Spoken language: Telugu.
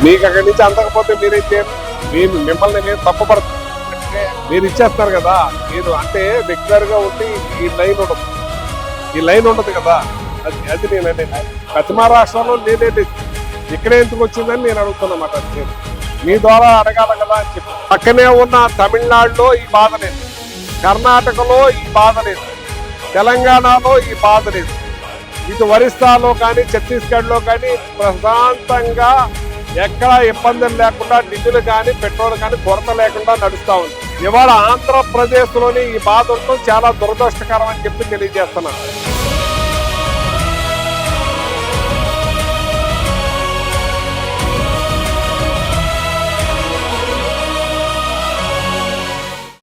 మీకు అక్కడి నుంచి అందకపోతే మీరేం చేయరు. మిమ్మల్ని నేను తప్పపడతాను. మీరు ఇచ్చేస్తారు కదా, మీరు అంటే రెగ్యులర్ గా ఉండి ఈ లైన్ ఉండదు కదా. అది నేను అనేది పశ్చిమ రాష్ట్రంలో లేదేంటి, ఇక్కడే ఎందుకు వచ్చిందని నేను అడుగుతున్నమాట. నేను మీ ద్వారా అడగాల కదా అని చెప్పి. పక్కనే ఉన్న తమిళనాడులో ఈ బాధ లేదు, కర్ణాటకలో ఈ బాధ లేదు, తెలంగాణలో ఈ బాధ లేదు. ఇటు ఒరిస్సాలో కానీ ఛత్తీస్గఢ్లో కానీ ప్రశాంతంగా ఎక్కడ ఇబ్బందులు లేకుండా డీజిల్ కానీ పెట్రోల్ కానీ కొరత లేకుండా నడుస్తూ ఉంది. ఇవాళ ఆంధ్రప్రదేశ్లోని ఈ బాధ ఉండటం చాలా దురదృష్టకరం అని చెప్పి తెలియజేస్తున్నాను.